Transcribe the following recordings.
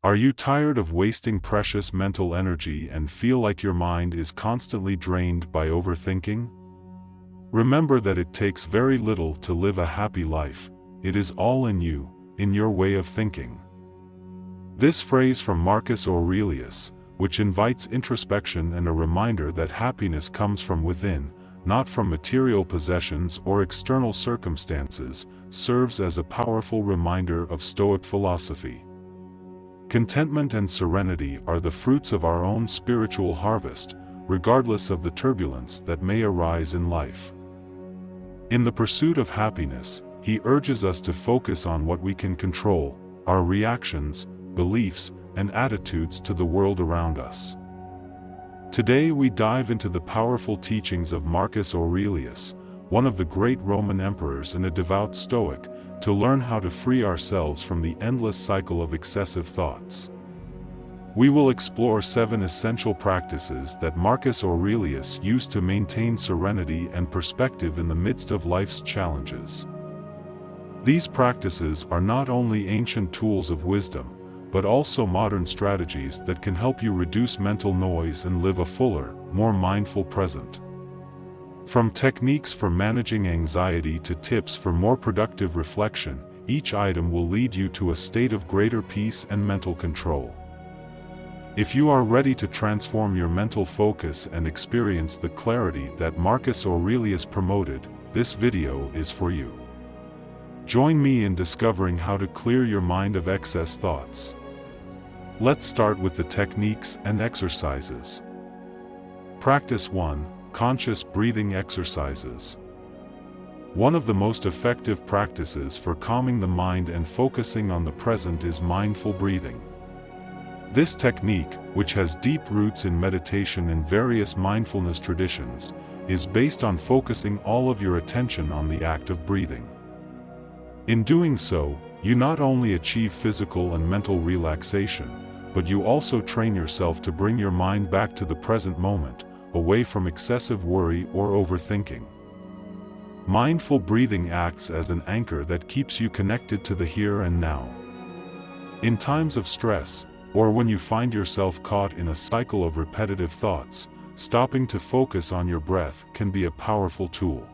Are you tired of wasting precious mental energy and feel like your mind is constantly drained by overthinking? Remember that it takes very little to live a happy life. It is all in you, in your way of thinking. This phrase from Marcus Aurelius, which invites introspection and a reminder that happiness comes from within, not from material possessions or external circumstances, serves as a powerful reminder of Stoic philosophy. Contentment and serenity are the fruits of our own spiritual harvest, regardless of the turbulence that may arise in life. In the pursuit of happiness, he urges us to focus on what we can control, our reactions, beliefs, and attitudes to the world around us. Today we dive into the powerful teachings of Marcus Aurelius, one of the great Roman emperors and a devout Stoic, to learn how to free ourselves from the endless cycle of excessive thoughts. We will explore 7 essential practices that Marcus Aurelius used to maintain serenity and perspective in the midst of life's challenges. These practices are not only ancient tools of wisdom, but also modern strategies that can help you reduce mental noise and live a fuller, more mindful present. From techniques for managing anxiety to tips for more productive reflection, each item will lead you to a state of greater peace and mental control. If you are ready to transform your mental focus and experience the clarity that Marcus Aurelius promoted, this video is for you. Join me in discovering how to clear your mind of excess thoughts. Let's start with the techniques and exercises. Practice 1. Conscious breathing exercises. One of the most effective practices for calming the mind and focusing on the present is mindful breathing. This technique, which has deep roots in meditation and various mindfulness traditions, is based on focusing all of your attention on the act of breathing. In doing so, you not only achieve physical and mental relaxation, but you also train yourself to bring your mind back to the present moment, away from excessive worry or overthinking. Mindful breathing acts as an anchor that keeps you connected to the here and now. In times of stress, or when you find yourself caught in a cycle of repetitive thoughts, stopping to focus on your breath can be a powerful tool.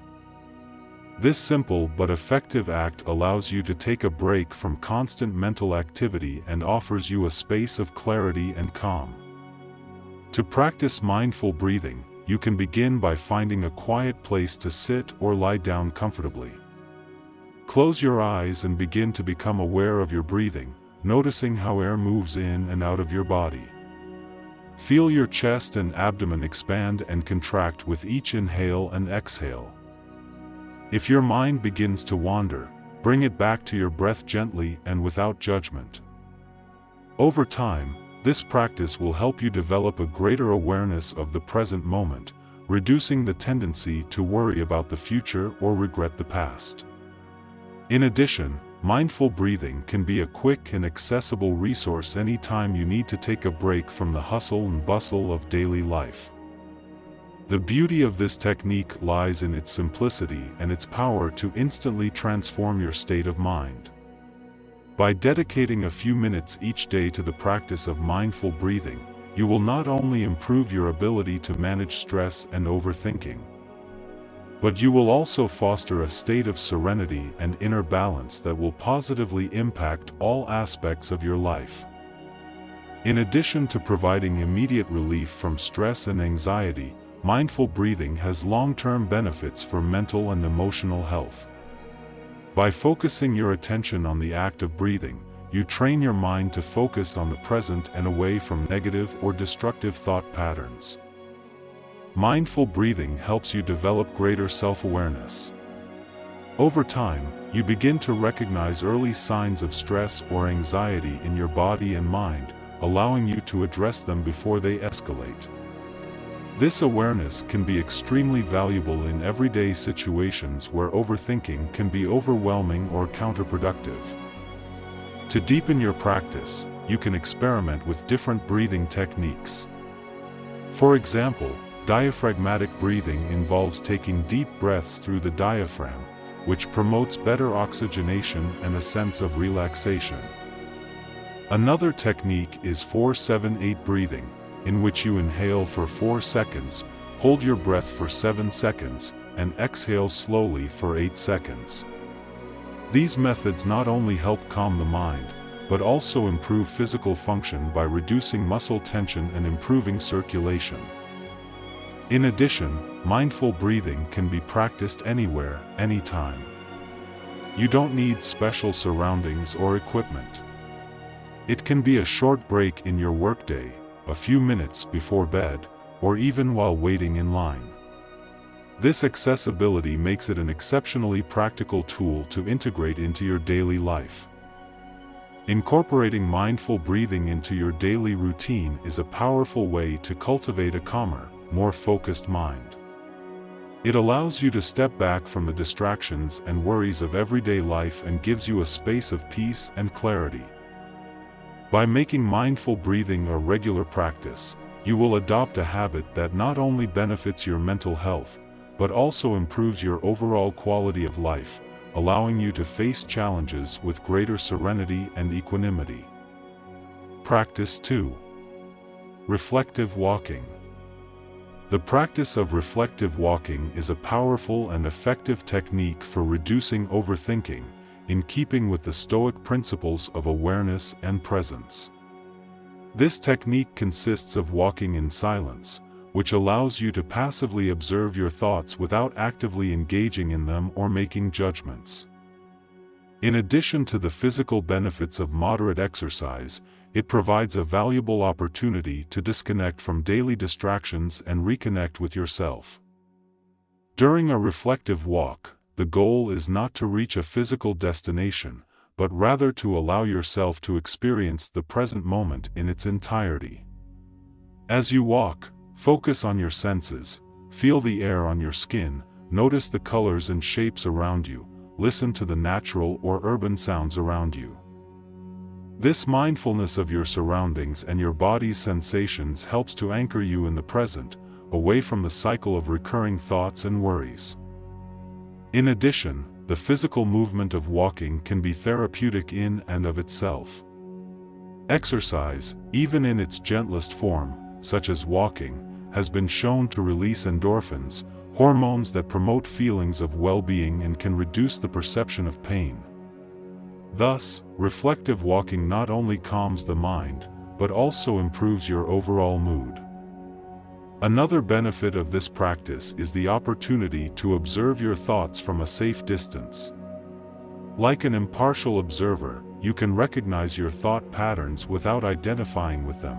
This simple but effective act allows you to take a break from constant mental activity and offers you a space of clarity and calm. To practice mindful breathing, you can begin by finding a quiet place to sit or lie down comfortably. Close your eyes and begin to become aware of your breathing, noticing how air moves in and out of your body. Feel your chest and abdomen expand and contract with each inhale and exhale. If your mind begins to wander, bring it back to your breath gently and without judgment. Over time, this practice will help you develop a greater awareness of the present moment, reducing the tendency to worry about the future or regret the past. In addition, mindful breathing can be a quick and accessible resource anytime you need to take a break from the hustle and bustle of daily life. The beauty of this technique lies in its simplicity and its power to instantly transform your state of mind. By dedicating a few minutes each day to the practice of mindful breathing, you will not only improve your ability to manage stress and overthinking, but you will also foster a state of serenity and inner balance that will positively impact all aspects of your life. In addition to providing immediate relief from stress and anxiety, mindful breathing has long-term benefits for mental and emotional health. By focusing your attention on the act of breathing, you train your mind to focus on the present and away from negative or destructive thought patterns. Mindful breathing helps you develop greater self-awareness. Over time, you begin to recognize early signs of stress or anxiety in your body and mind, allowing you to address them before they escalate. This awareness can be extremely valuable in everyday situations where overthinking can be overwhelming or counterproductive. To deepen your practice, you can experiment with different breathing techniques. For example, diaphragmatic breathing involves taking deep breaths through the diaphragm, which promotes better oxygenation and a sense of relaxation. Another technique is 4-7-8 breathing, in which you inhale for 4 seconds, hold your breath for 7 seconds, and exhale slowly for 8 seconds. These methods not only help calm the mind, but also improve physical function by reducing muscle tension and improving circulation. In addition, mindful breathing can be practiced anywhere, anytime. You don't need special surroundings or equipment. It can be a short break in your workday, a few minutes before bed, or even while waiting in line. This accessibility makes it an exceptionally practical tool to integrate into your daily life. Incorporating mindful breathing into your daily routine is a powerful way to cultivate a calmer, more focused mind. It allows you to step back from the distractions and worries of everyday life and gives you a space of peace and clarity. By making mindful breathing a regular practice, you will adopt a habit that not only benefits your mental health, but also improves your overall quality of life, allowing you to face challenges with greater serenity and equanimity. Practice 2. Reflective walking. The practice of reflective walking is a powerful and effective technique for reducing overthinking, in keeping with the Stoic principles of awareness and presence. This technique consists of walking in silence, which allows you to passively observe your thoughts without actively engaging in them or making judgments. In addition to the physical benefits of moderate exercise, it provides a valuable opportunity to disconnect from daily distractions and reconnect with yourself. During a reflective walk, the goal is not to reach a physical destination, but rather to allow yourself to experience the present moment in its entirety. As you walk, focus on your senses, feel the air on your skin, notice the colors and shapes around you, listen to the natural or urban sounds around you. This mindfulness of your surroundings and your body's sensations helps to anchor you in the present, away from the cycle of recurring thoughts and worries. In addition, the physical movement of walking can be therapeutic in and of itself. Exercise, even in its gentlest form, such as walking, has been shown to release endorphins, hormones that promote feelings of well-being and can reduce the perception of pain. Thus, reflective walking not only calms the mind, but also improves your overall mood. Another benefit of this practice is the opportunity to observe your thoughts from a safe distance. Like an impartial observer, you can recognize your thought patterns without identifying with them.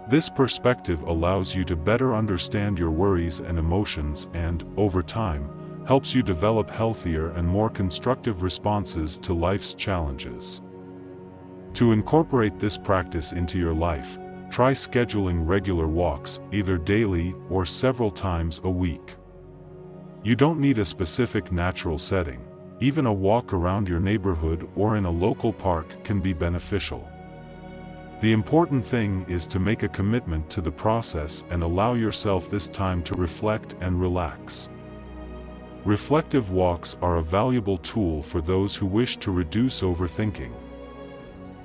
This perspective allows you to better understand your worries and emotions and, over time, helps you develop healthier and more constructive responses to life's challenges. To incorporate this practice into your life, try scheduling regular walks, either daily or several times a week. You don't need a specific natural setting. Even a walk around your neighborhood or in a local park can be beneficial. The important thing is to make a commitment to the process and allow yourself this time to reflect and relax. Reflective walks are a valuable tool for those who wish to reduce overthinking.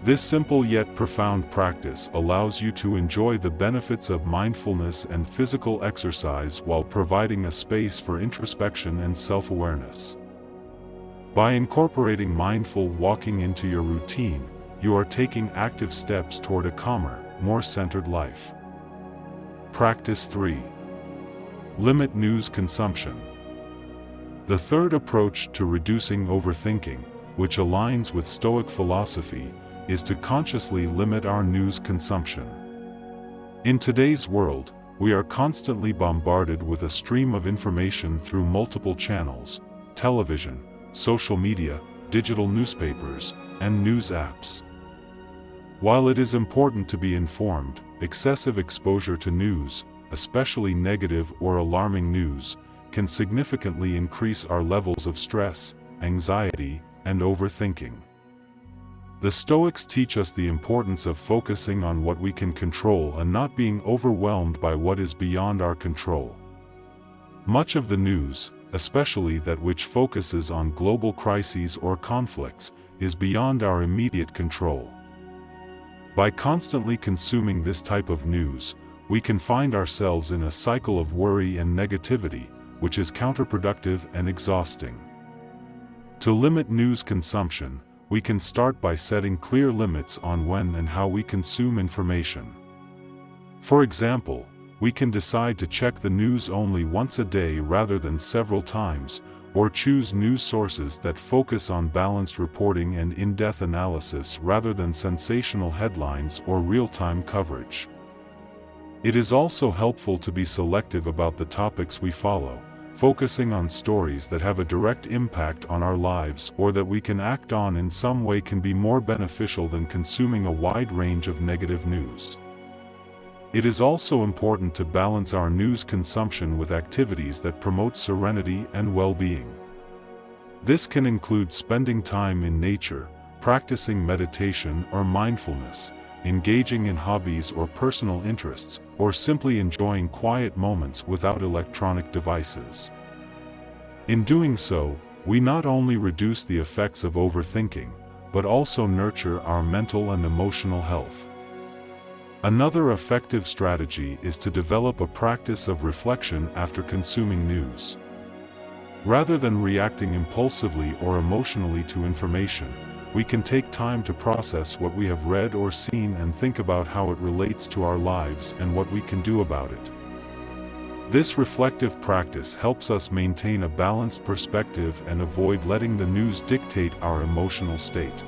This simple yet profound practice allows you to enjoy the benefits of mindfulness and physical exercise while providing a space for introspection and self-awareness. By incorporating mindful walking into your routine, you are taking active steps toward a calmer, more centered life. Practice 3. Limit news consumption. The third approach to reducing overthinking, which aligns with Stoic philosophy, is to consciously limit our news consumption. In today's world, we are constantly bombarded with a stream of information through multiple channels: television, social media, digital newspapers, and news apps. While it is important to be informed, excessive exposure to news, especially negative or alarming news, can significantly increase our levels of stress, anxiety, and overthinking. The Stoics teach us the importance of focusing on what we can control and not being overwhelmed by what is beyond our control. Much of the news, especially that which focuses on global crises or conflicts, is beyond our immediate control. By constantly consuming this type of news, we can find ourselves in a cycle of worry and negativity, which is counterproductive and exhausting. To limit news consumption, we can start by setting clear limits on when and how we consume information. For example, we can decide to check the news only once a day rather than several times, or choose news sources that focus on balanced reporting and in-depth analysis rather than sensational headlines or real-time coverage. It is also helpful to be selective about the topics we follow, focusing on stories that have a direct impact on our lives or that we can act on in some way can be more beneficial than consuming a wide range of negative news. It is also important to balance our news consumption with activities that promote serenity and well-being. This can include spending time in nature, practicing meditation or mindfulness, engaging in hobbies or personal interests, or simply enjoying quiet moments without electronic devices. In doing so, we not only reduce the effects of overthinking, but also nurture our mental and emotional health. Another effective strategy is to develop a practice of reflection after consuming news. Rather than reacting impulsively or emotionally to information, we can take time to process what we have read or seen and think about how it relates to our lives and what we can do about it. This reflective practice helps us maintain a balanced perspective and avoid letting the news dictate our emotional state.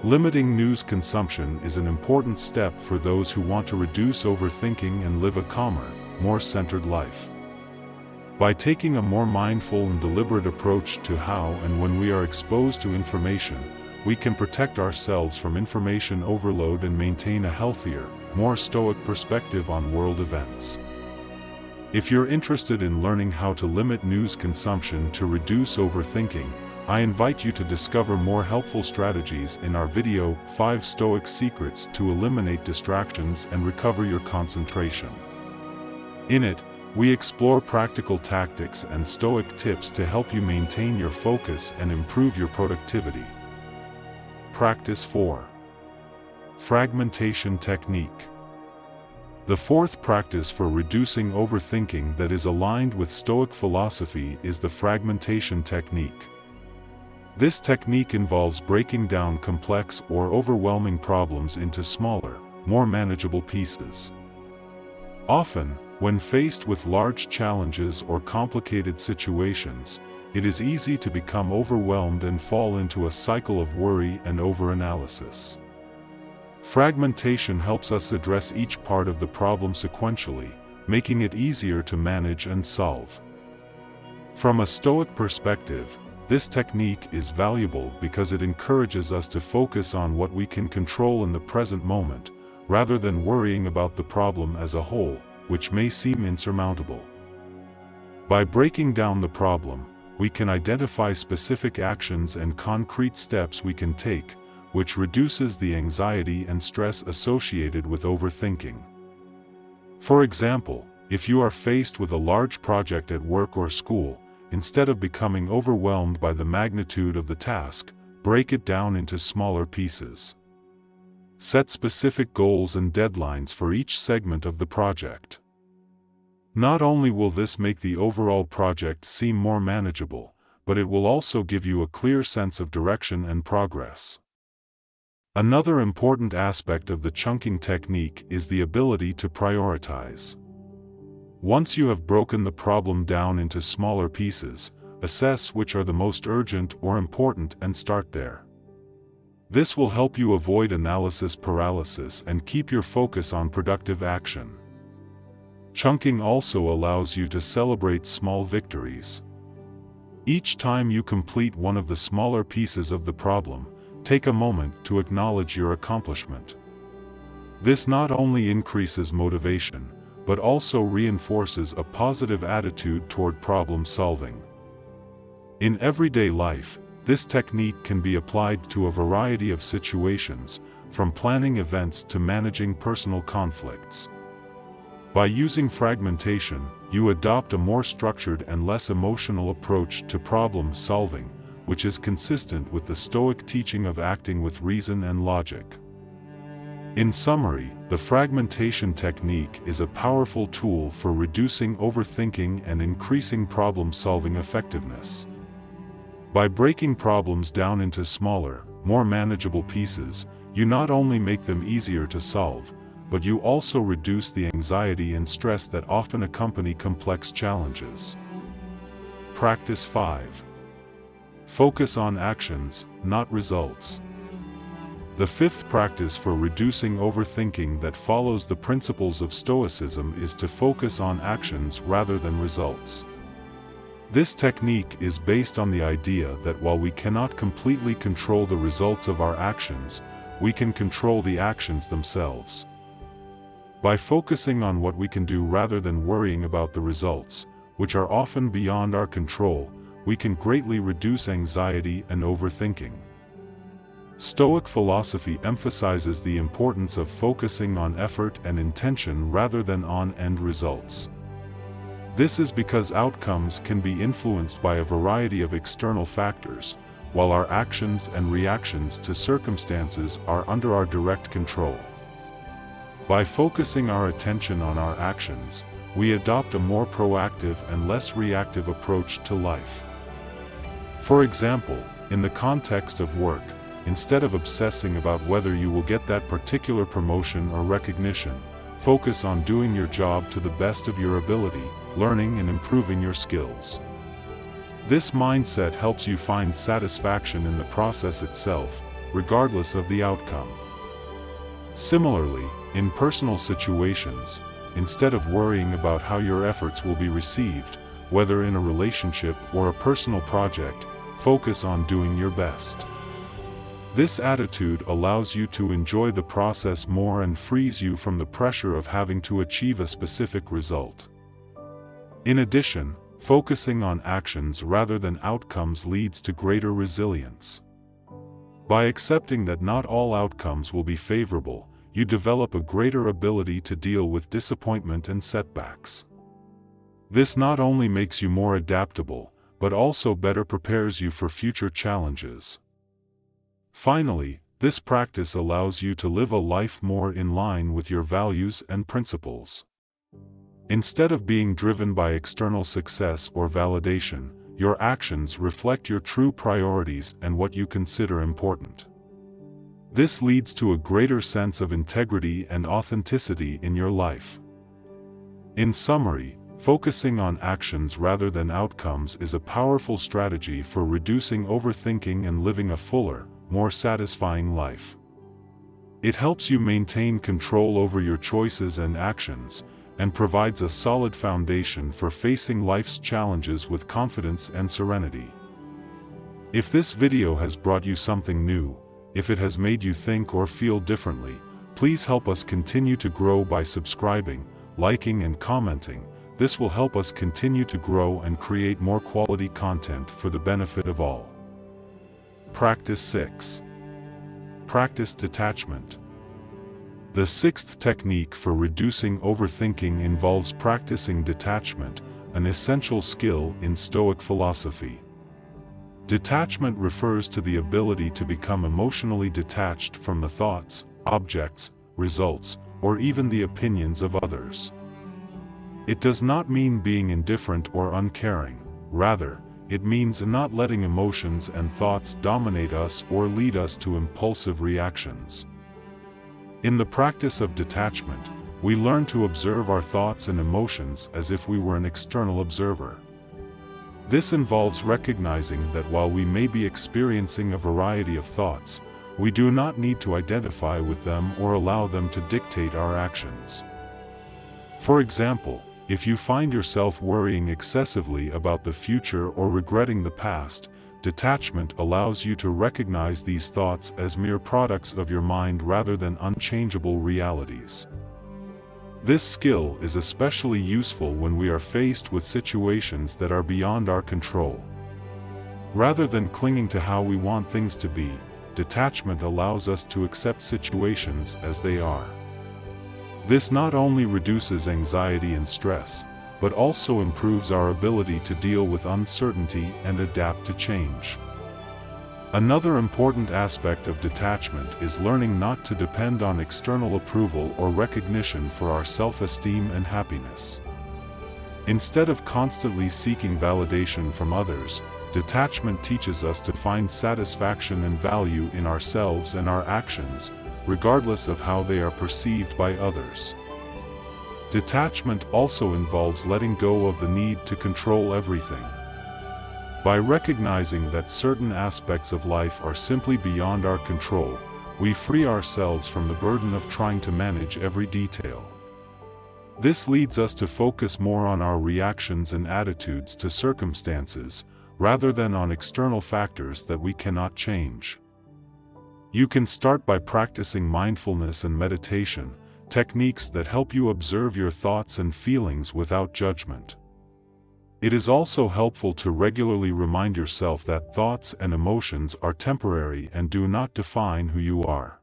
Limiting news consumption is an important step for those who want to reduce overthinking and live a calmer, more centered life. By taking a more mindful and deliberate approach to how and when we are exposed to information, we can protect ourselves from information overload and maintain a healthier, more stoic perspective on world events. If you're interested in learning how to limit news consumption to reduce overthinking, I invite you to discover more helpful strategies in our video, 5 Stoic Secrets to Eliminate Distractions and Recover Your Concentration. In it, we explore practical tactics and Stoic tips to help you maintain your focus and improve your productivity. Practice 4. Fragmentation Technique. The fourth practice for reducing overthinking that is aligned with Stoic philosophy is the fragmentation technique. This technique involves breaking down complex or overwhelming problems into smaller, more manageable pieces. Often, when faced with large challenges or complicated situations, it is easy to become overwhelmed and fall into a cycle of worry and overanalysis. Fragmentation helps us address each part of the problem sequentially, making it easier to manage and solve. From a Stoic perspective, this technique is valuable because it encourages us to focus on what we can control in the present moment, rather than worrying about the problem as a whole, which may seem insurmountable. By breaking down the problem, we can identify specific actions and concrete steps we can take, which reduces the anxiety and stress associated with overthinking. For example, if you are faced with a large project at work or school, instead of becoming overwhelmed by the magnitude of the task, break it down into smaller pieces. Set specific goals and deadlines for each segment of the project. Not only will this make the overall project seem more manageable, but it will also give you a clear sense of direction and progress. Another important aspect of the chunking technique is the ability to prioritize. Once you have broken the problem down into smaller pieces, assess which are the most urgent or important and start there. This will help you avoid analysis paralysis and keep your focus on productive action. Chunking also allows you to celebrate small victories. Each time you complete one of the smaller pieces of the problem, take a moment to acknowledge your accomplishment. This not only increases motivation, but also reinforces a positive attitude toward problem solving. In everyday life, this technique can be applied to a variety of situations, from planning events to managing personal conflicts. By using fragmentation, you adopt a more structured and less emotional approach to problem solving, which is consistent with the Stoic teaching of acting with reason and logic. In summary, the fragmentation technique is a powerful tool for reducing overthinking and increasing problem-solving effectiveness. By breaking problems down into smaller, more manageable pieces, you not only make them easier to solve, but you also reduce the anxiety and stress that often accompany complex challenges. Practice 5. Focus on actions, not results. The fifth practice for reducing overthinking that follows the principles of Stoicism is to focus on actions rather than results. This technique is based on the idea that while we cannot completely control the results of our actions, we can control the actions themselves. By focusing on what we can do rather than worrying about the results, which are often beyond our control, we can greatly reduce anxiety and overthinking. Stoic philosophy emphasizes the importance of focusing on effort and intention rather than on end results. This is because outcomes can be influenced by a variety of external factors, while our actions and reactions to circumstances are under our direct control. By focusing our attention on our actions, we adopt a more proactive and less reactive approach to life. For example, in the context of work, instead of obsessing about whether you will get that particular promotion or recognition, focus on doing your job to the best of your ability, learning and improving your skills. This mindset helps you find satisfaction in the process itself, regardless of the outcome. Similarly, in personal situations, instead of worrying about how your efforts will be received, whether in a relationship or a personal project, focus on doing your best. This attitude allows you to enjoy the process more and frees you from the pressure of having to achieve a specific result. In addition, focusing on actions rather than outcomes leads to greater resilience. By accepting that not all outcomes will be favorable, you develop a greater ability to deal with disappointment and setbacks. This not only makes you more adaptable, but also better prepares you for future challenges. Finally, this practice allows you to live a life more in line with your values and principles. Instead of being driven by external success or validation, your actions reflect your true priorities and what you consider important. This leads to a greater sense of integrity and authenticity in your life. In summary, focusing on actions rather than outcomes is a powerful strategy for reducing overthinking and living a fuller, more satisfying life. It helps you maintain control over your choices and actions, and provides a solid foundation for facing life's challenges with confidence and serenity. If this video has brought you something new, if it has made you think or feel differently, please help us continue to grow by subscribing, liking and commenting. This will help us continue to grow and create more quality content for the benefit of all. Practice 6. Practice detachment. The sixth technique for reducing overthinking involves practicing detachment, an essential skill in Stoic philosophy. Detachment refers to the ability to become emotionally detached from the thoughts, objects, results, or even the opinions of others. It does not mean being indifferent or uncaring. Rather, it means not letting emotions and thoughts dominate us or lead us to impulsive reactions. In the practice of detachment, we learn to observe our thoughts and emotions as if we were an external observer. This involves recognizing that while we may be experiencing a variety of thoughts, we do not need to identify with them or allow them to dictate our actions. For example, if you find yourself worrying excessively about the future or regretting the past, detachment allows you to recognize these thoughts as mere products of your mind rather than unchangeable realities. This skill is especially useful when we are faced with situations that are beyond our control. Rather than clinging to how we want things to be, detachment allows us to accept situations as they are. This not only reduces anxiety and stress, but also improves our ability to deal with uncertainty and adapt to change. Another important aspect of detachment is learning not to depend on external approval or recognition for our self-esteem and happiness. Instead of constantly seeking validation from others, detachment teaches us to find satisfaction and value in ourselves and our actions, regardless of how they are perceived by others. Detachment also involves letting go of the need to control everything. By recognizing that certain aspects of life are simply beyond our control, we free ourselves from the burden of trying to manage every detail. This leads us to focus more on our reactions and attitudes to circumstances, rather than on external factors that we cannot change. You can start by practicing mindfulness and meditation, techniques that help you observe your thoughts and feelings without judgment. It is also helpful to regularly remind yourself that thoughts and emotions are temporary and do not define who you are.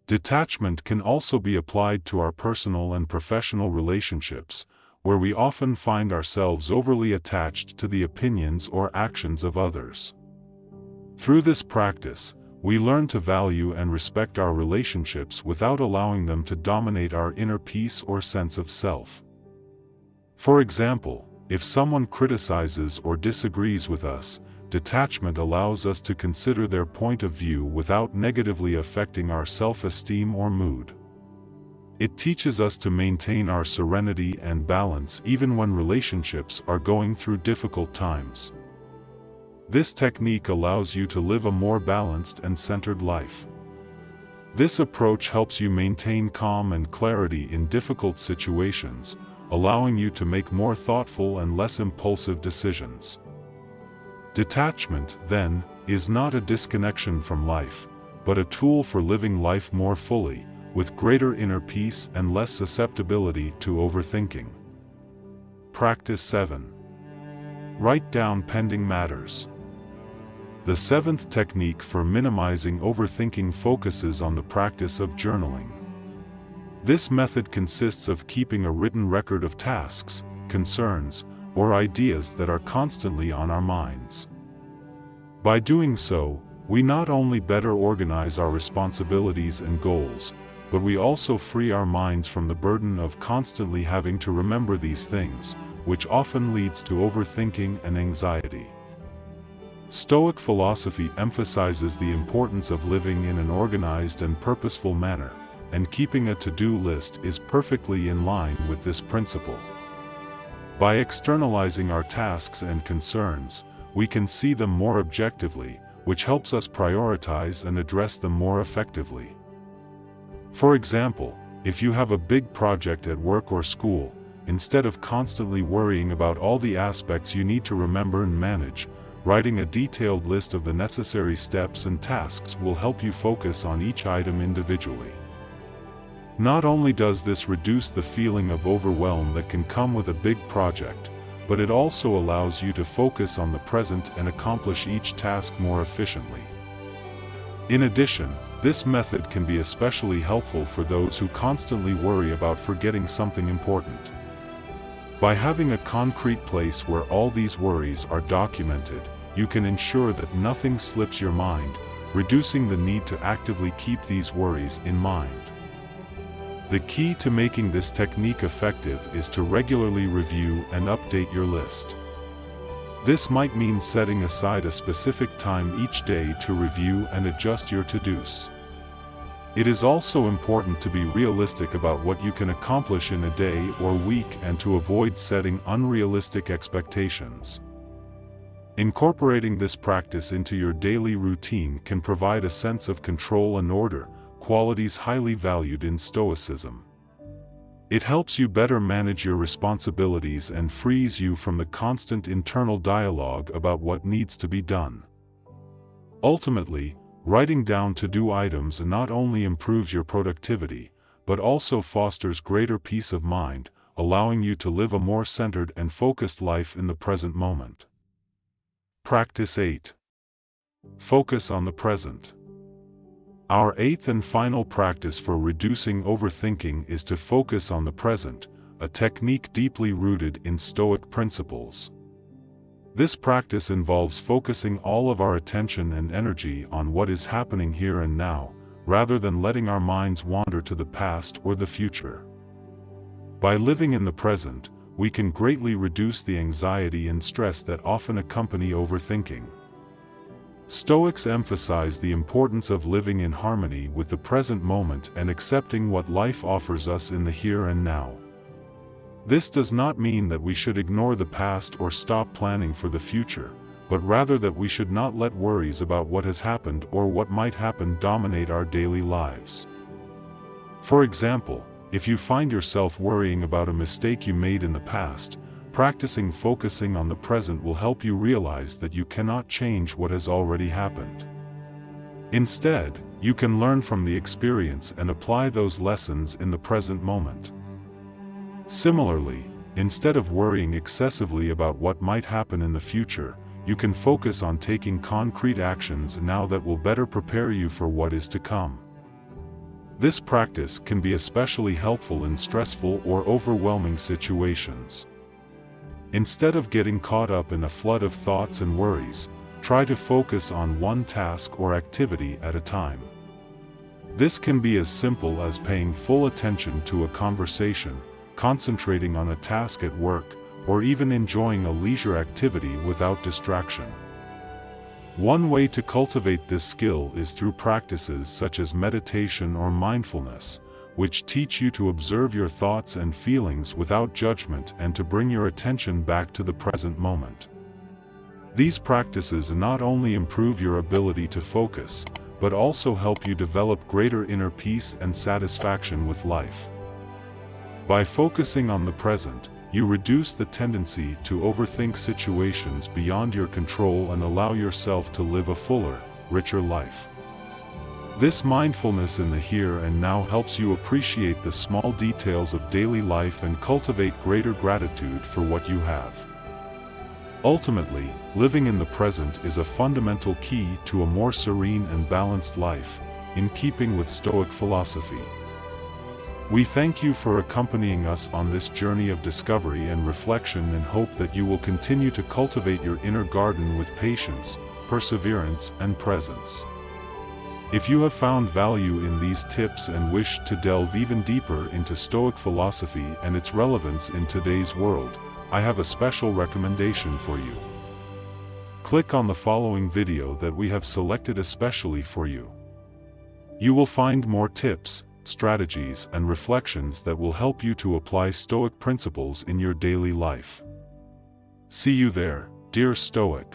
Detachment can also be applied to our personal and professional relationships, where we often find ourselves overly attached to the opinions or actions of others. Through this practice, we learn to value and respect our relationships without allowing them to dominate our inner peace or sense of self. For example, if someone criticizes or disagrees with us, detachment allows us to consider their point of view without negatively affecting our self-esteem or mood. It teaches us to maintain our serenity and balance even when relationships are going through difficult times. This technique allows you to live a more balanced and centered life. This approach helps you maintain calm and clarity in difficult situations, allowing you to make more thoughtful and less impulsive decisions. Detachment, then, is not a disconnection from life, but a tool for living life more fully, with greater inner peace and less susceptibility to overthinking. Practice 7. Write down pending matters. The seventh technique for minimizing overthinking focuses on the practice of journaling. This method consists of keeping a written record of tasks, concerns, or ideas that are constantly on our minds. By doing so, we not only better organize our responsibilities and goals, but we also free our minds from the burden of constantly having to remember these things, which often leads to overthinking and anxiety. Stoic philosophy emphasizes the importance of living in an organized and purposeful manner, and keeping a to-do list is perfectly in line with this principle. By externalizing our tasks and concerns, we can see them more objectively, which helps us prioritize and address them more effectively. For example, if you have a big project at work or school, instead of constantly worrying about all the aspects you need to remember and manage, writing a detailed list of the necessary steps and tasks will help you focus on each item individually. Not only does this reduce the feeling of overwhelm that can come with a big project, but it also allows you to focus on the present and accomplish each task more efficiently. In addition, this method can be especially helpful for those who constantly worry about forgetting something important. By having a concrete place where all these worries are documented, you can ensure that nothing slips your mind, reducing the need to actively keep these worries in mind. The key to making this technique effective is to regularly review and update your list. This might mean setting aside a specific time each day to review and adjust your to-dos. It is also important to be realistic about what you can accomplish in a day or week and to avoid setting unrealistic expectations. Incorporating this practice into your daily routine can provide a sense of control and order, qualities highly valued in Stoicism. It helps you better manage your responsibilities and frees you from the constant internal dialogue about what needs to be done. Ultimately, writing down to-do items not only improves your productivity, but also fosters greater peace of mind, allowing you to live a more centered and focused life in the present moment. Practice 8. Focus on the present. Our eighth and final practice for reducing overthinking is to focus on the present, a technique deeply rooted in Stoic principles. This practice involves focusing all of our attention and energy on what is happening here and now, rather than letting our minds wander to the past or the future. By living in the present, we can greatly reduce the anxiety and stress that often accompany overthinking. Stoics emphasize the importance of living in harmony with the present moment and accepting what life offers us in the here and now. This does not mean that we should ignore the past or stop planning for the future, but rather that we should not let worries about what has happened or what might happen dominate our daily lives. For example, if you find yourself worrying about a mistake you made in the past, practicing focusing on the present will help you realize that you cannot change what has already happened. Instead, you can learn from the experience and apply those lessons in the present moment. Similarly, instead of worrying excessively about what might happen in the future, you can focus on taking concrete actions now that will better prepare you for what is to come. This practice can be especially helpful in stressful or overwhelming situations. Instead of getting caught up in a flood of thoughts and worries, try to focus on one task or activity at a time. This can be as simple as paying full attention to a conversation, concentrating on a task at work, or even enjoying a leisure activity without distraction. One way to cultivate this skill is through practices such as meditation or mindfulness, which teach you to observe your thoughts and feelings without judgment and to bring your attention back to the present moment. These practices not only improve your ability to focus, but also help you develop greater inner peace and satisfaction with life. By focusing on the present, you reduce the tendency to overthink situations beyond your control and allow yourself to live a fuller, richer life. This mindfulness in the here and now helps you appreciate the small details of daily life and cultivate greater gratitude for what you have. Ultimately, living in the present is a fundamental key to a more serene and balanced life, in keeping with Stoic philosophy. We thank you for accompanying us on this journey of discovery and reflection and hope that you will continue to cultivate your inner garden with patience, perseverance, and presence. If you have found value in these tips and wish to delve even deeper into Stoic philosophy and its relevance in today's world, I have a special recommendation for you. Click on the following video that we have selected especially for you. You will find more tips, strategies, and reflections that will help you to apply Stoic principles in your daily life. See you there, dear Stoic.